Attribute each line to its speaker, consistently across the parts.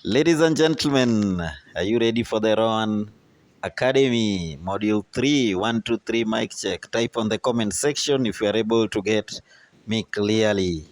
Speaker 1: Ladies and gentlemen, are you ready for the Roan Academy Module 3? 1, 2, 3, mic check. Type on the comment section if you are able to get me clearly.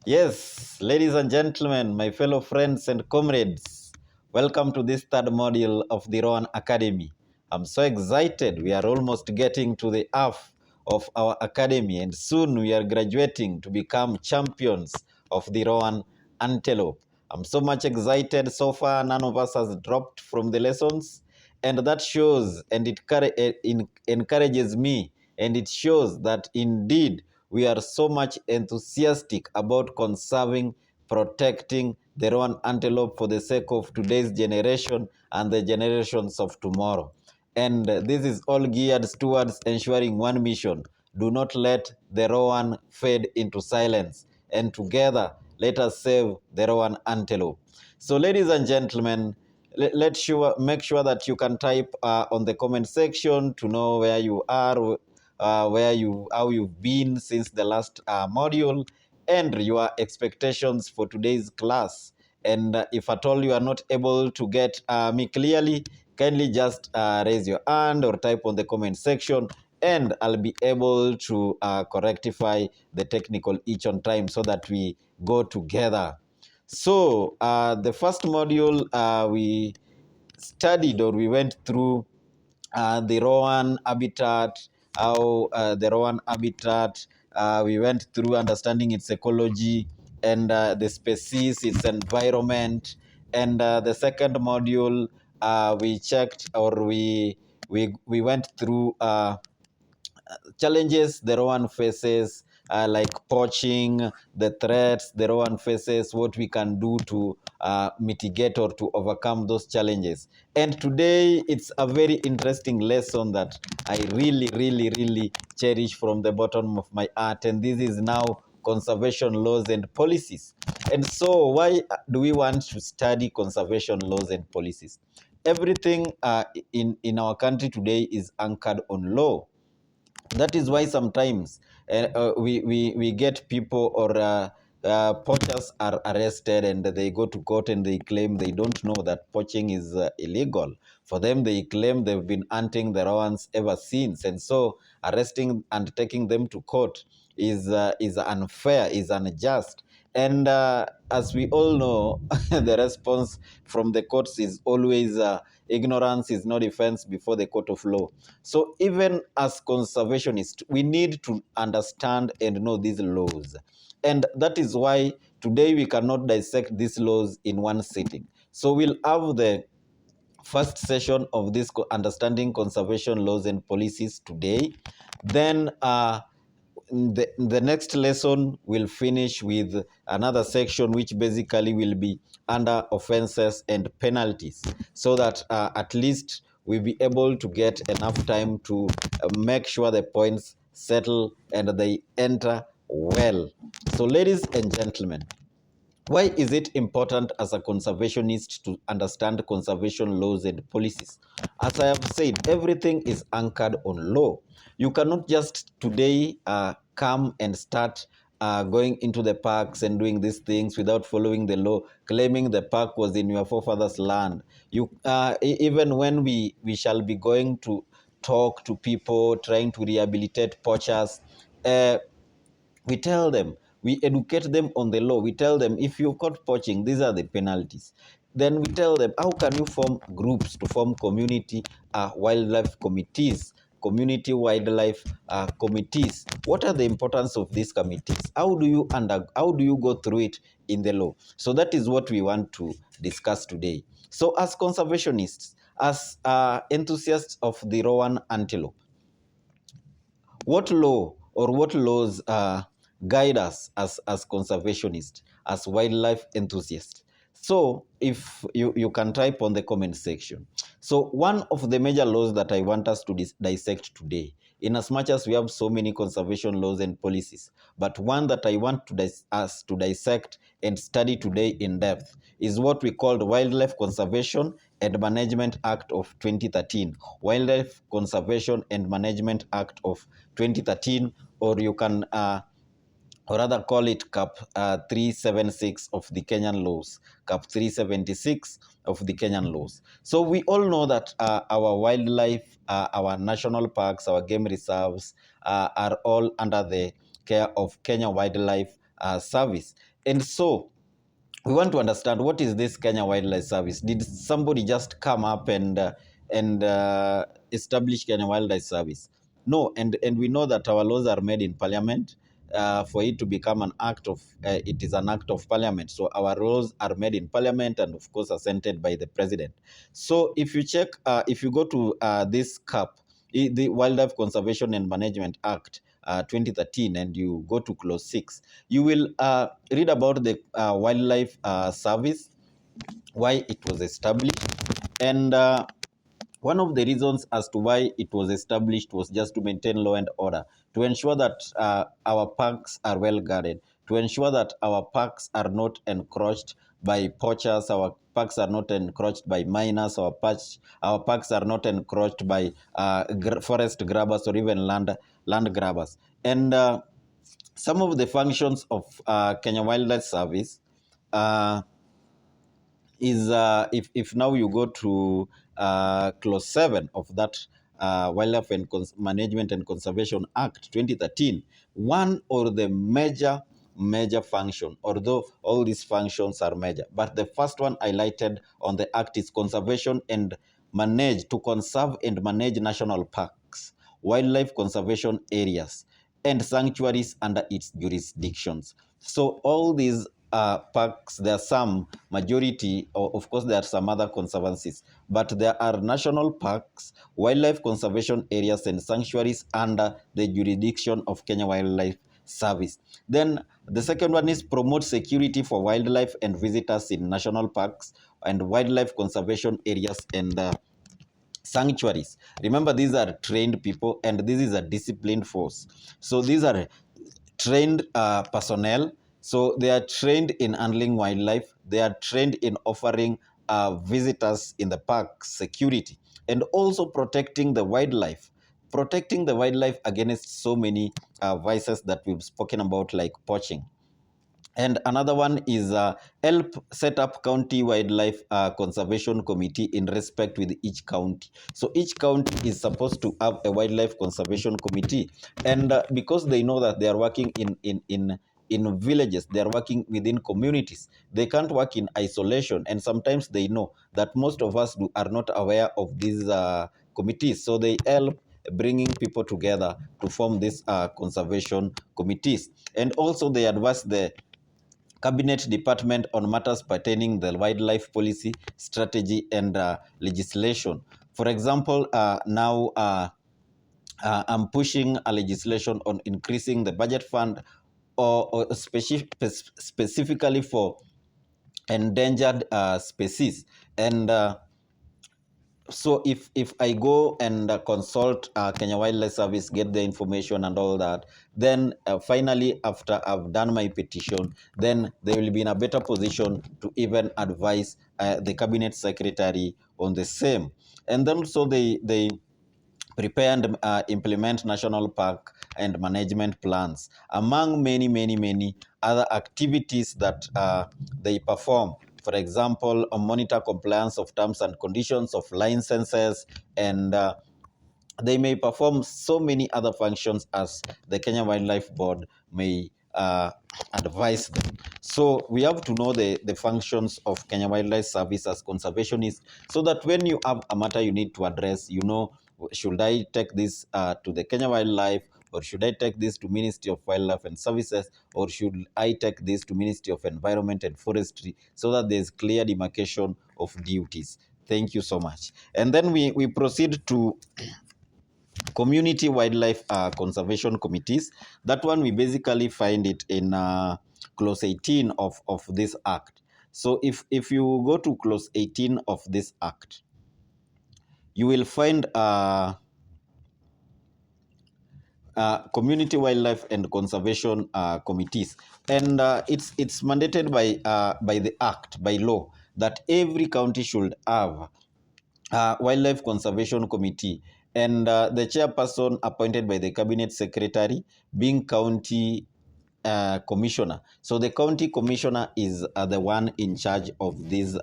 Speaker 1: Yes, ladies and gentlemen, my fellow friends and comrades, welcome to this third module of the Roan Academy. I'm so excited. We are almost getting to the half of our academy, and soon we are graduating to become champions of the Roan Antelope. I'm so much excited. So far, none of us has dropped from the lessons, and that shows and it encourages me, and it shows that indeed we are so much enthusiastic about conserving, protecting the Roan antelope for the sake of today's generation and the generations of tomorrow. And this is all geared towards ensuring one mission: do not let the Roan fade into silence. And together, let us save the Roan antelope. So, ladies and gentlemen, make sure that you can type on the comment section to know where you are, how you've been since the last module, and your expectations for today's class. And if at all you are not able to get me clearly, kindly just raise your hand or type on the comment section, and I'll be able to correctify the technical each on time so that we go together. So the first module we studied, or we went through the Roan habitat, how the Roan habitat, we went through understanding its ecology and the species, its environment. And the second module, we checked, or we went through challenges the Roan faces, like poaching, the threats the Roan faces, what we can do to mitigate or to overcome those challenges. And today, it's a very interesting lesson that I really cherish from the bottom of my heart. And this is now conservation laws and policies. And so, why do we want to study conservation laws and policies? Everything in our country today is anchored on law. That is why sometimes we get people, or poachers are arrested, and they go to court and they claim they don't know that poaching is illegal. For them, they claim they've been hunting the Rawans ever since, and so arresting and taking them to court is unfair, is unjust. And as we all know, the response from the courts is always ignorance is no defense before the court of law. So even as conservationists, we need to understand and know these laws. And that is why today we cannot dissect these laws in one sitting. So we'll have the first session of this understanding conservation laws and policies today. Then the next lesson will finish with another section, which basically will be under offenses and penalties, so that at least we'll be able to get enough time to make sure the points settle and they enter well. So, ladies and gentlemen, why is it important as a conservationist to understand conservation laws and policies? As I have said, everything is anchored on law. You cannot just today come and start going into the parks and doing these things without following the law, claiming the park was in your forefathers' land. Even when we shall be going to talk to people, trying to rehabilitate poachers, uh, we tell them, we educate them on the law. We tell them, if you're caught poaching, these are the penalties. Then we tell them, how can you form groups to form community wildlife committees, community wildlife committees? What are the importance of these committees? How do you go through it in the law? So that is what we want to discuss today. So as conservationists, as enthusiasts of the Rowan antelope, what law or what laws guide us as conservationists, as wildlife enthusiasts? So if you can type on the comment section. So one of the major laws that I want us to dissect today, in as much as we have so many conservation laws and policies, but one that I want us to dissect and study today in depth is what we call the Wildlife Conservation and Management Act of 2013. Wildlife Conservation and Management Act of 2013, or you can or rather call it Cap 376 of the Kenyan laws, Cap 376 of the Kenyan laws. So we all know that our wildlife, our national parks, our game reserves are all under the care of Kenya Wildlife Service. And so we want to understand, what is this Kenya Wildlife Service? Did somebody just come up and establish Kenya Wildlife Service? No, and we know that our laws are made in Parliament. For it to become an act of, it is an act of Parliament. So our laws are made in Parliament and of course assented by the President. So if you check, if you go to this CAP, the Wildlife Conservation and Management Act 2013, and you go to clause 6, you will read about the wildlife service, why it was established, and one of the reasons as to why it was established was just to maintain law and order, to ensure that our parks are well guarded, to ensure that our parks are not encroached by poachers, our parks are not encroached by miners, our parks are not encroached by forest grabbers or even land grabbers. And some of the functions of Kenya Wildlife Service uh, is if now you go to clause 7 of that Wildlife and Management and Conservation Act 2013, one or the major function, although all these functions are major, but the first one highlighted on the act is conservation and to conserve and manage national parks, wildlife conservation areas, and sanctuaries under its jurisdictions. So all these parks, there are some majority, or of course there are some other conservancies, but there are national parks, wildlife conservation areas, and sanctuaries under the jurisdiction of Kenya Wildlife Service. Then the second one is promote security for wildlife and visitors in national parks and wildlife conservation areas and sanctuaries. Remember, these are trained people and this is a disciplined force. So these are trained personnel. So they are trained in handling wildlife. They are trained in offering visitors in the park security and also protecting the wildlife. Protecting the wildlife against so many vices that we've spoken about, like poaching. And another one is help set up county wildlife conservation committee in respect with each county. So each county is supposed to have a wildlife conservation committee, and because they know that they are working in villages, they are working within communities. They can't work in isolation, and sometimes they know that most of us are not aware of these committees. So they help bringing people together to form these conservation committees, and also they advise the Cabinet Department on matters pertaining the wildlife policy, strategy, and legislation. For example, now I'm pushing a legislation on increasing the budget fund or specifically for endangered species. And so if I go and consult Kenya Wildlife Service, get the information and all that, then finally after I've done my petition, then they will be in a better position to even advise the cabinet secretary on the same. And then so they prepare and implement national park and management plans, among many other activities that they perform. For example, monitor compliance of terms and conditions of licenses, and they may perform so many other functions as the Kenya Wildlife Board may advise them. So we have to know the functions of Kenya Wildlife Service as conservationists, so that when you have a matter you need to address, you know, should I take this to the Kenya Wildlife, or should I take this to Ministry of Wildlife and Services, or should I take this to Ministry of Environment and Forestry, so that there's clear demarcation of duties. Thank you so much. And then we proceed to community wildlife conservation committees. That one we basically find it in clause 18 of this act. So if you go to clause 18 of this act, you will find community wildlife and conservation committees, and it's mandated by the act, by law, that every county should have wildlife conservation committee, and the chairperson appointed by the cabinet secretary being county commissioner. So the county commissioner is the one in charge of this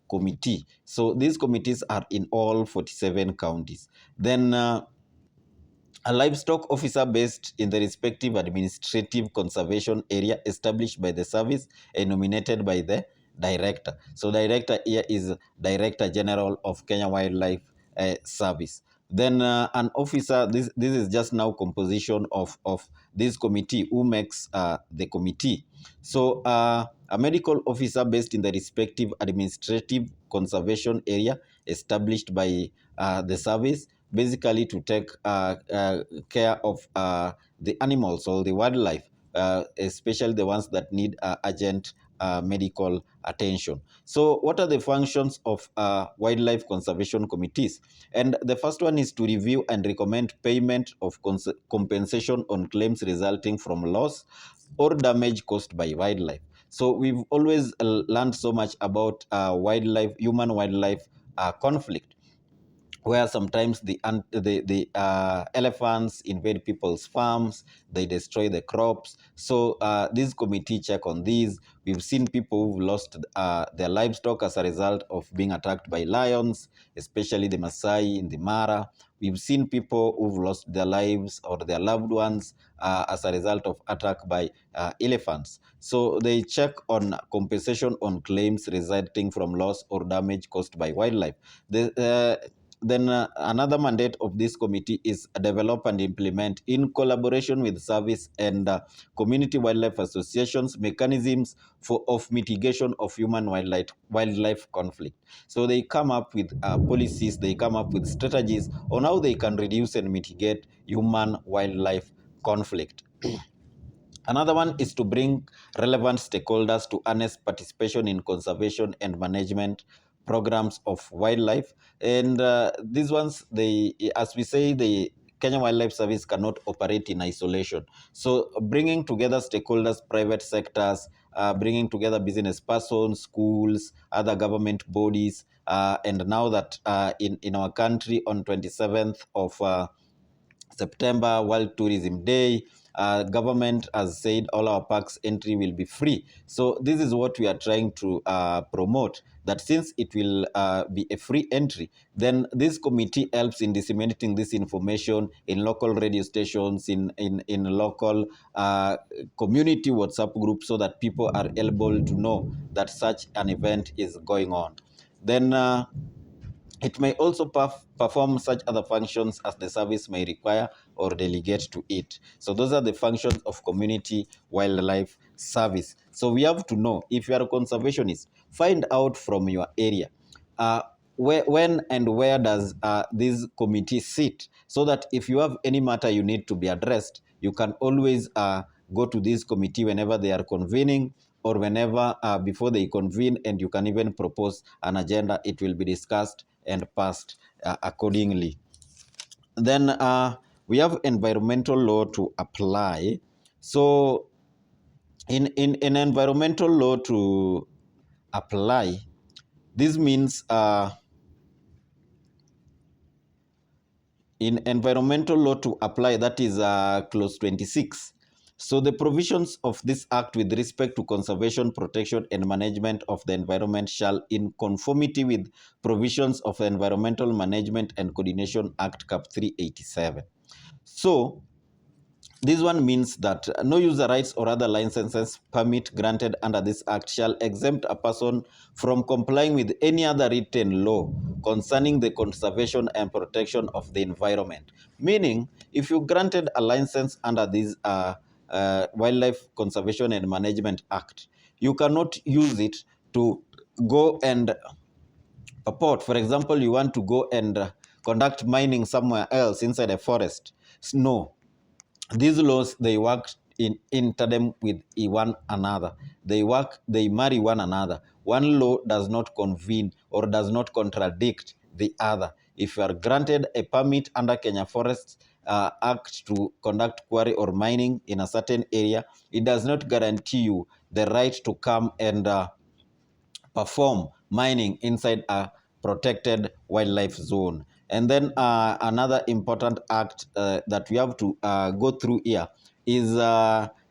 Speaker 1: committee. So these committees are in all 47 counties. Then a livestock officer based in the respective administrative conservation area established by the service and nominated by the director. So director here is Director General of Kenya Wildlife Service. Then an officer, this is just now composition of this committee, who makes the committee. So a medical officer based in the respective administrative conservation area established by the service, basically to take care of the animals or the wildlife, especially the ones that need urgent medical attention. So what are the functions of wildlife conservation committees? And the first one is to review and recommend payment of compensation on claims resulting from loss or damage caused by wildlife. So we've always learned so much about human wildlife conflict, where sometimes the elephants invade people's farms, they destroy the crops. So this committee check on these. We've seen people who've lost their livestock as a result of being attacked by lions, especially the Maasai in the Mara. We've seen people who've lost their lives or their loved ones as a result of attack by elephants. So they check on compensation on claims resulting from loss or damage caused by wildlife. Then another mandate of this committee is develop and implement, in collaboration with service and community wildlife associations, mechanisms of mitigation of human wildlife conflict. So they come up with policies, they come up with strategies on how they can reduce and mitigate human wildlife conflict. Another one is to bring relevant stakeholders to harness participation in conservation and management programs of wildlife. And these ones, as we say, the Kenya Wildlife Service cannot operate in isolation. So bringing together stakeholders, private sectors, bringing together business persons, schools, other government bodies, and now that in our country on 27th of September, World Tourism Day, government has said all our parks entry will be free. So this is what we are trying to promote, that since it will be a free entry, then this committee helps in disseminating this information in local radio stations, in local community WhatsApp groups, so that people are able to know that such an event is going on. Then it may also perform such other functions as the service may require or delegate to it. So those are the functions of community wildlife service. So we have to know, if you are a conservationist, find out from your area, when and where does this committee sit, so that if you have any matter you need to be addressed, you can always go to this committee whenever they are convening, or whenever before they convene, and you can even propose an agenda. It will be discussed and passed accordingly. Then we have environmental law to apply. So in environmental law to apply, this means in environmental law to apply, that is clause 26. So the provisions of this act with respect to conservation, protection, and management of the environment shall, in conformity with provisions of the Environmental Management and Coordination Act Cap 387. So this one means that no user rights or other licenses, permit granted under this act shall exempt a person from complying with any other written law concerning the conservation and protection of the environment. Meaning, if you granted a license under this Wildlife Conservation and Management Act, you cannot use it to go and purport. For example, you want to go and conduct mining somewhere else inside a forest. No, these laws, they work in tandem with one another. They marry one another. One law does not convene or does not contradict the other. If you are granted a permit under Kenya Forests Act to conduct quarry or mining in a certain area, it does not guarantee you the right to come and perform mining inside a protected wildlife zone. And then another important act that we have to go through here is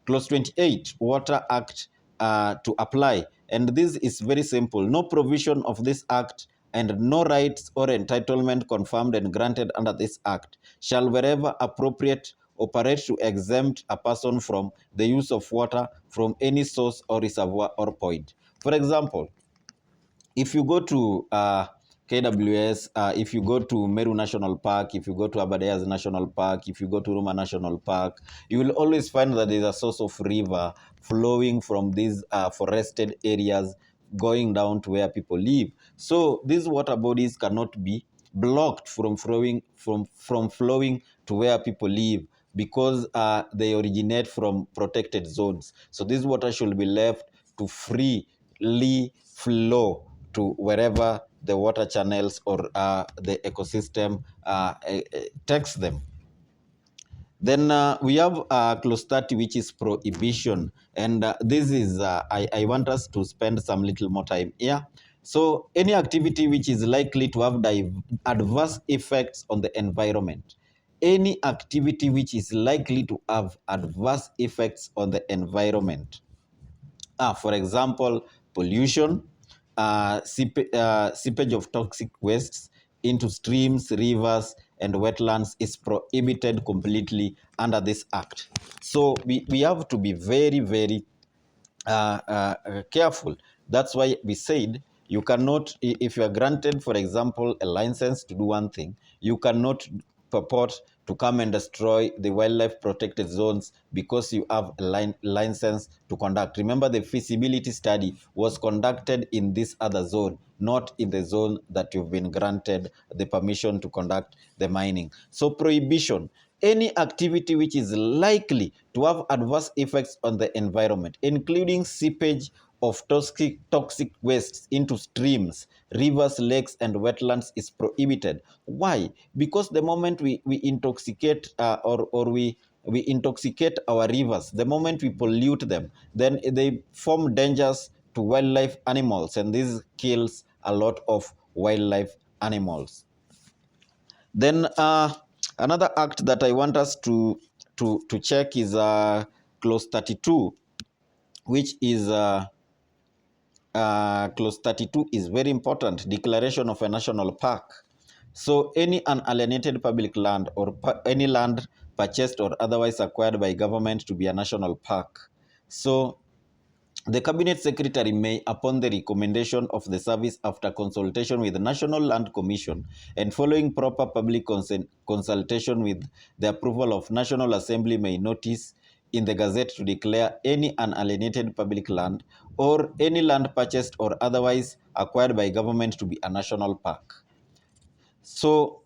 Speaker 1: Clause 28, Water Act to apply. And this is very simple. No provision of this act and no rights or entitlement confirmed and granted under this act shall, wherever appropriate, operate to exempt a person from the use of water from any source or reservoir or point. For example, if you go to KWS, if you go to Meru National Park, if you go to Aberdares National Park, if you go to Ruma National Park, you will always find that there's a source of river flowing from these forested areas going down to where people live. So these water bodies cannot be blocked from flowing to where people live because they originate from protected zones. So this water should be left to freely flow to wherever the water channels or the ecosystem takes them. Then we have clause 30, which is prohibition. And this is, I want us to spend some little more time here. So any activity which is likely to have adverse effects on the environment. Any activity which is likely to have adverse effects on the environment. For example, pollution, seepage of toxic wastes into streams, rivers, and wetlands is prohibited completely under this act. So we have to be very, very careful. That's why we said you cannot, if you are granted, for example, a license to do one thing, you cannot purport to come and destroy the wildlife protected zones because you have a license to conduct. Remember, the feasibility study was conducted in this other zone, not in the zone that you've been granted the permission to conduct the mining. So prohibition, any activity which is likely to have adverse effects on the environment, including seepage of toxic wastes into streams, rivers, lakes, and wetlands is prohibited. Why? Because the moment we intoxicate we intoxicate our rivers, the moment we pollute them, then they form dangers to wildlife animals, and this kills a lot of wildlife animals. Then another act that I want us to check is clause 32, which is clause 32 is very important, declaration of a national park. So any unalienated public land or any land purchased or otherwise acquired by government to be a national park. So the Cabinet Secretary may, upon the recommendation of the service after consultation with the National Land Commission and following proper public consultation with the approval of National Assembly, may notice in the Gazette to declare any unalienated public land or any land purchased or otherwise acquired by government to be a national park. So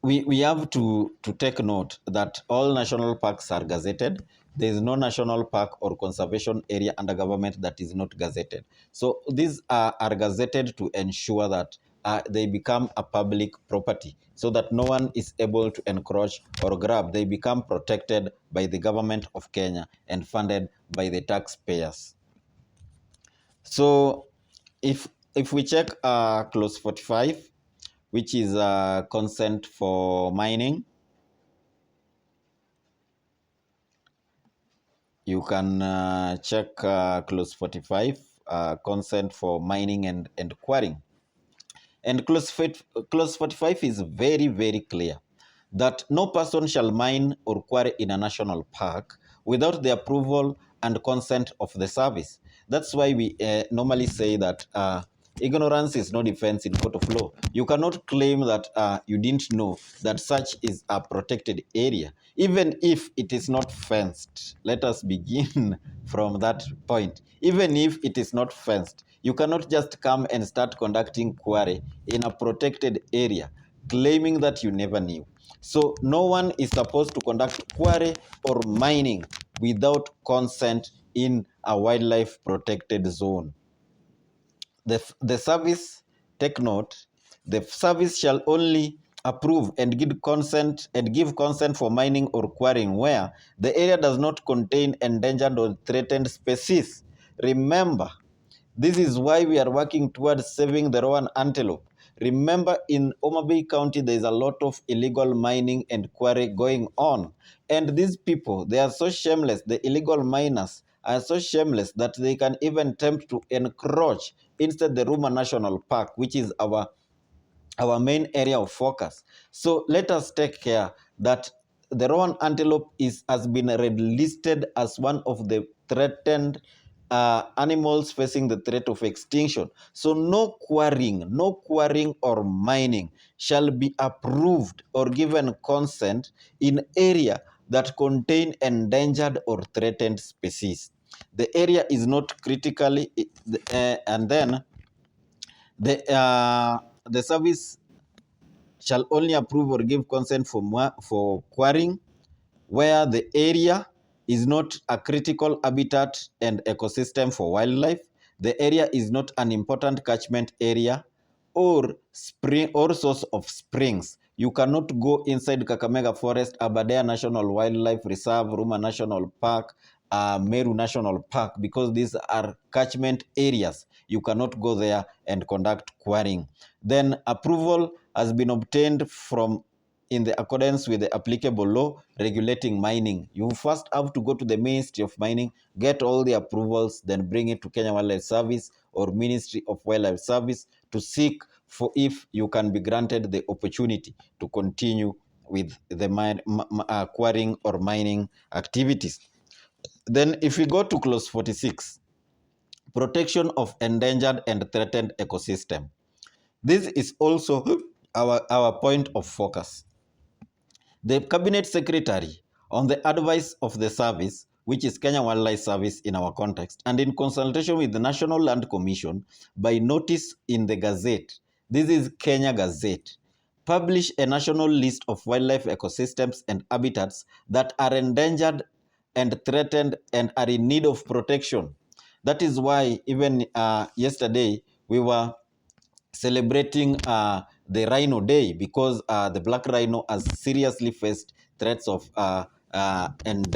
Speaker 1: we have to take note that all national parks are gazetted. There is no national park or conservation area under government that is not gazetted. So these are gazetted to ensure that they become a public property so that no one is able to encroach or grab. They become protected by the government of Kenya and funded by the taxpayers. So if we check clause 45, which is consent for mining, you can check clause 45, consent for mining and quarrying. And clause 45 is very, very clear that no person shall mine or quarry in a national park without the approval and consent of the service. That's why we normally say that ignorance is no defense in court of law. You cannot claim that you didn't know that such is a protected area, even if it is not fenced. Let us begin from that point. Even if it is not fenced, you cannot just come and start conducting quarry in a protected area, claiming that you never knew. So no one is supposed to conduct quarry or mining without consent in a wildlife protected zone. The service, take note, the service shall only approve and give consent for mining or quarrying where the area does not contain endangered or threatened species. Remember, this is why we are working towards saving the Roan antelope. Remember, in Homa Bay County, there is a lot of illegal mining and quarry going on. And these people, they are so shameless, the illegal miners are so shameless that they can even attempt to encroach inside the Ruma National Park, which is our main area of focus. So let us take care that the Roan antelope has been red listed as one of the threatened animals facing the threat of extinction. So no quarrying or mining shall be approved or given consent in area that contain endangered or threatened species. The area is not critically, and then the service shall only approve or give consent for quarrying where the area is not a critical habitat and ecosystem for wildlife, the area is not an important catchment area or spring or source of springs. You cannot go inside Kakamega Forest, Aberdare National Wildlife Reserve, Ruma National Park, Meru National Park, because these are catchment areas. You cannot go there and conduct quarrying. Then approval has been obtained from in the accordance with the applicable law regulating mining. You first have to go to the Ministry of Mining, get all the approvals, then bring it to Kenya Wildlife Service or Ministry of Wildlife Service to seek for if you can be granted the opportunity to continue with the quarrying or mining activities. Then if we go to clause 46, protection of endangered and threatened ecosystem. This is also our point of focus. The Cabinet Secretary, on the advice of the service, which is Kenya Wildlife Service in our context, and in consultation with the National Land Commission, by notice in the Gazette, this is Kenya Gazette, publish a national list of wildlife ecosystems and habitats that are endangered and threatened and are in need of protection. That is why even yesterday we were celebrating the Rhino Day because the black rhino has seriously faced threats of and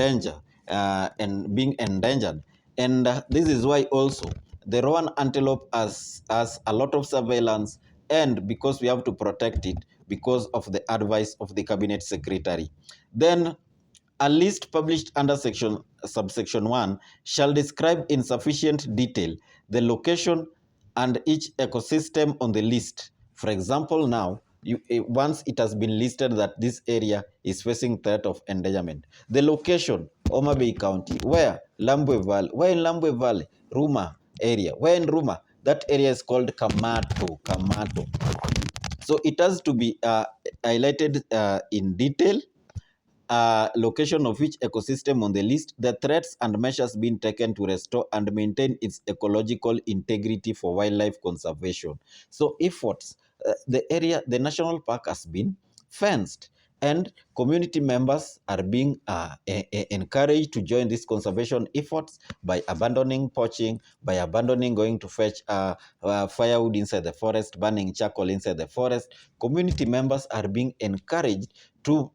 Speaker 1: being endangered. And this is why also the Rowan antelope has a lot of surveillance, and because we have to protect it because of the advice of the Cabinet Secretary. Then a list published under subsection 1 shall describe in sufficient detail the location and each ecosystem on the list. For example, now, once it has been listed that this area is facing threat of endangerment, the location, Homa Bay County, where? Lambwe Valley. Where in Lambwe Valley? Ruma area. Where in Ruma? That area is called Kamato. Kamato. So it has to be highlighted in detail, location of each ecosystem on the list, the threats and measures being taken to restore and maintain its ecological integrity for wildlife conservation. So efforts, the national park has been fenced, and community members are being encouraged to join these conservation efforts by abandoning poaching, by abandoning going to fetch firewood inside the forest, burning charcoal inside the forest. Community members are being encouraged to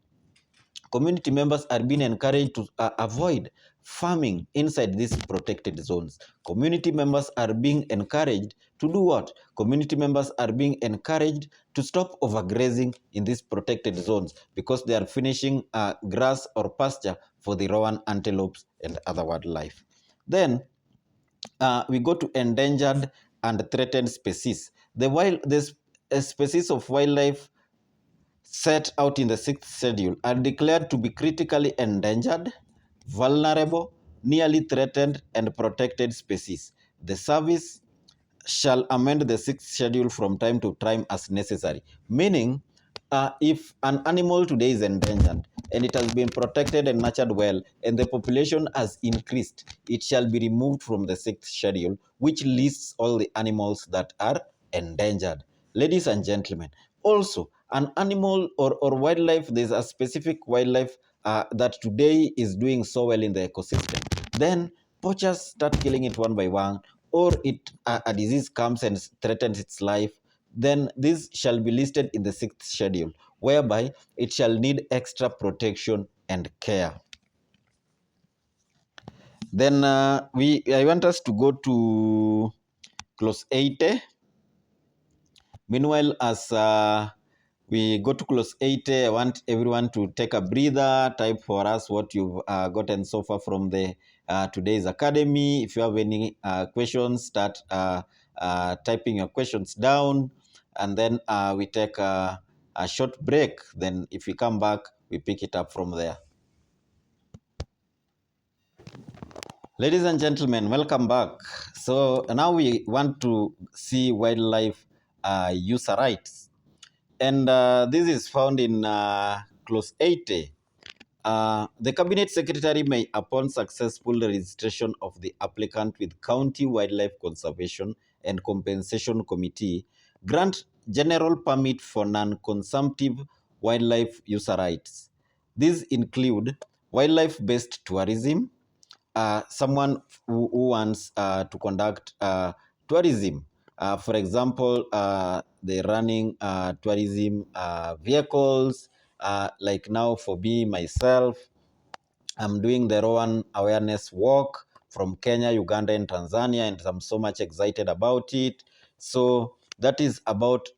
Speaker 1: avoid farming inside these protected zones. Community members are being encouraged to do what? Community members are being encouraged to stop overgrazing in these protected zones because they are finishing grass or pasture for the Rowan antelopes and other wildlife. Then we go to endangered and threatened species. The species of wildlife set out in the sixth schedule are declared to be critically endangered, vulnerable, nearly threatened, and protected species. The service shall amend the sixth schedule from time to time as necessary. Meaning, if an animal today is endangered and it has been protected and nurtured well, and the population has increased, it shall be removed from the sixth schedule, which lists all the animals that are endangered. Ladies and gentlemen, also, an animal or wildlife, there's a specific wildlife that today is doing so well in the ecosystem. Then poachers start killing it one by one, or a disease comes and threatens its life, then this shall be listed in the sixth schedule, whereby it shall need extra protection and care. Then I want us to go to clause 80, Meanwhile, as we go to close 80, I want everyone to take a breather, type for us what you've gotten so far from the today's academy. If you have any questions, start typing your questions down, and then we take a short break. Then if we come back, we pick it up from there. Ladies and gentlemen, welcome back. So now we want to see wildlife user rights. And this is found in clause 80. The cabinet secretary may, upon successful registration of the applicant with county wildlife conservation and compensation committee, grant general permit for non-consumptive wildlife user rights. These include wildlife-based tourism, someone who wants to conduct tourism. For example, the running tourism vehicles, like now for me, myself, I'm doing the Roan awareness walk from Kenya, Uganda, and Tanzania, and I'm so much excited about it. So that is about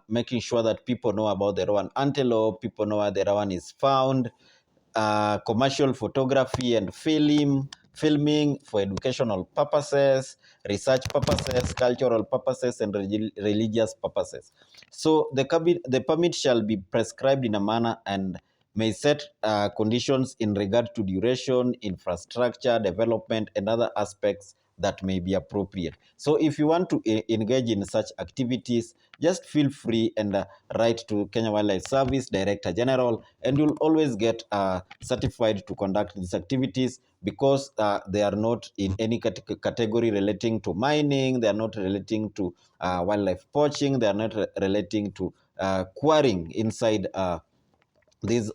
Speaker 1: making sure that people know about the Roan antelope, people know where the Roan is found, commercial photography and filming for educational purposes, research purposes, cultural purposes, and religious purposes. So the permit shall be prescribed in a manner and may set conditions in regard to duration, infrastructure, development, and other aspects that may be appropriate. So if you want to engage in such activities, just feel free and write to Kenya Wildlife Service Director General, and you'll always get certified to conduct these activities, because they are not in any category relating to mining, they are not relating to wildlife poaching, they are not relating to quarrying inside these